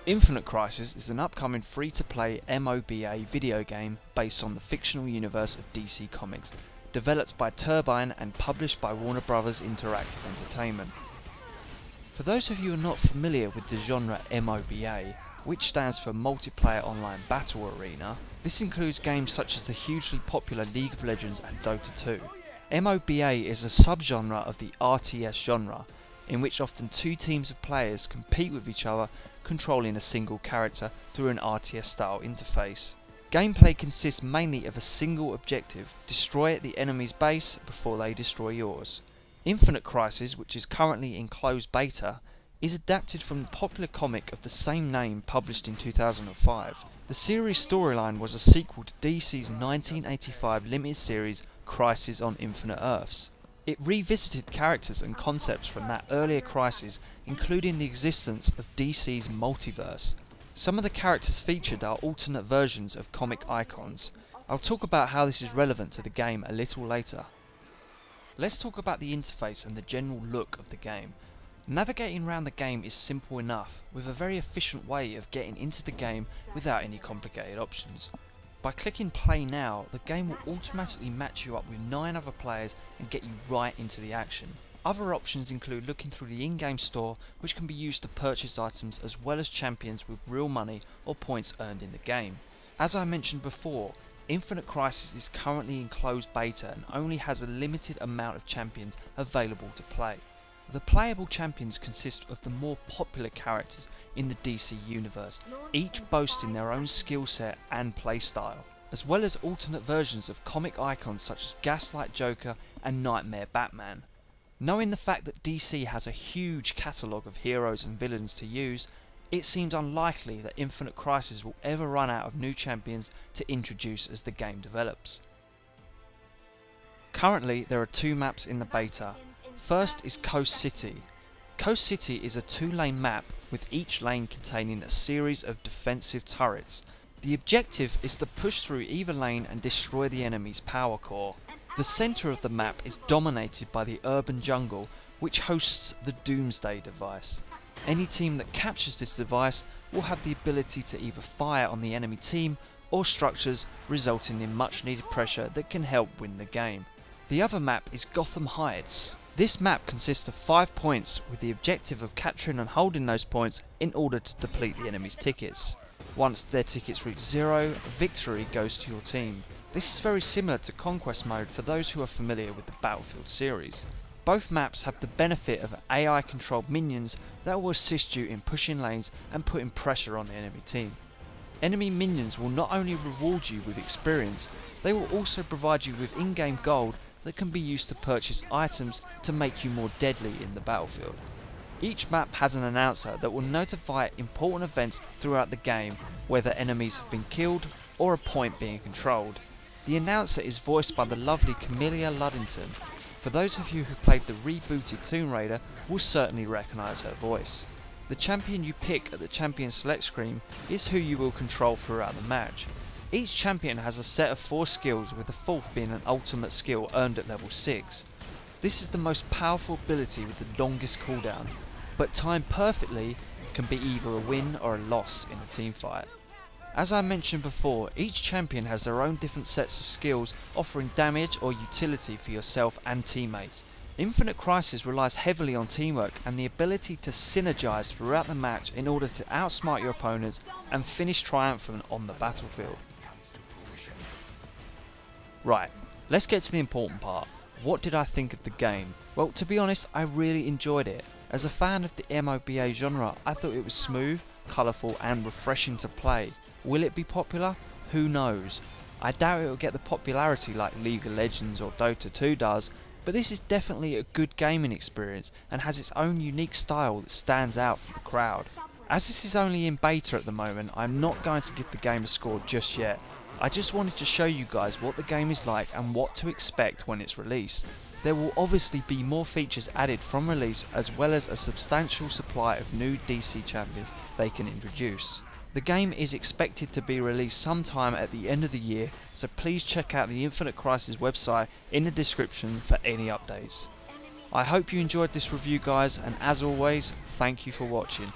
Infinite Crisis is an upcoming free-to-play MOBA video game based on the fictional universe of DC Comics, developed by Turbine and published by Warner Bros. Interactive Entertainment. For those of you who are not familiar with the genre MOBA, which stands for Multiplayer Online Battle Arena, this includes games such as the hugely popular League of Legends and Dota 2. MOBA is a subgenre of the RTS genre, in which often two teams of players compete with each other, controlling a single character through an RTS style interface. Gameplay consists mainly of a single objective: destroy the enemy's base before they destroy yours. Infinite Crisis, which is currently in closed beta, is adapted from the popular comic of the same name published in 2005. The series' storyline was a sequel to DC's 1985 limited series Crisis on Infinite Earths. It revisited characters and concepts from that earlier Crisis, including the existence of DC's multiverse. Some of the characters featured are alternate versions of comic icons. I'll talk about how this is relevant to the game a little later. Let's talk about the interface and the general look of the game. Navigating around the game is simple enough, with a very efficient way of getting into the game without any complicated options. By clicking play now, the game will automatically match you up with 9 other players and get you right into the action. Other options include looking through the in-game store, which can be used to purchase items as well as champions with real money or points earned in the game. As I mentioned before, Infinite Crisis is currently in closed beta and only has a limited amount of champions available to play. The playable champions consist of the more popular characters in the DC universe, each boasting their own skill set and playstyle, as well as alternate versions of comic icons such as Gaslight Joker and Nightmare Batman. Knowing the fact that DC has a huge catalogue of heroes and villains to use, it seems unlikely that Infinite Crisis will ever run out of new champions to introduce as the game develops. Currently there are 2 maps in the beta. First is Coast City. Coast City is a 2-lane map with each lane containing a series of defensive turrets. The objective is to push through either lane and destroy the enemy's power core. The centre of the map is dominated by the urban jungle, which hosts the Doomsday device. Any team that captures this device will have the ability to either fire on the enemy team or structures, resulting in much needed pressure that can help win the game. The other map is Gotham Heights. This map consists of 5 points with the objective of capturing and holding those points in order to deplete the enemy's tickets. Once their tickets reach 0, victory goes to your team. This is very similar to Conquest mode for those who are familiar with the Battlefield series. Both maps have the benefit of AI controlled minions that will assist you in pushing lanes and putting pressure on the enemy team. Enemy minions will not only reward you with experience, they will also provide you with in-game gold that can be used to purchase items to make you more deadly in the battlefield. Each map has an announcer that will notify important events throughout the game, whether enemies have been killed or a point being controlled. The announcer is voiced by the lovely Camilla Luddington. For those of you who played the rebooted Tomb Raider will certainly recognise her voice. The champion you pick at the champion select screen is who you will control throughout the match. Each champion has a set of 4 skills, with the 4th being an ultimate skill earned at level 6. This is the most powerful ability with the longest cooldown, but timed perfectly can be either a win or a loss in a team fight. As I mentioned before, each champion has their own different sets of skills, offering damage or utility for yourself and teammates. Infinite Crisis relies heavily on teamwork and the ability to synergize throughout the match in order to outsmart your opponents and finish triumphant on the battlefield. Right, let's get to the important part. What did I think of the game? Well, to be honest, I really enjoyed it. As a fan of the MOBA genre, I thought it was smooth, colourful and refreshing to play. Will it be popular? Who knows? I doubt it will get the popularity like League of Legends or Dota 2 does, but this is definitely a good gaming experience and has its own unique style that stands out from the crowd. As this is only in beta at the moment, I'm not going to give the game a score just yet. I just wanted to show you guys what the game is like and what to expect when it's released. There will obviously be more features added from release, as well as a substantial supply of new DC champions they can introduce. The game is expected to be released sometime at the end of the year, so please check out the Infinite Crisis website in the description for any updates. I hope you enjoyed this review guys, and as always, thank you for watching.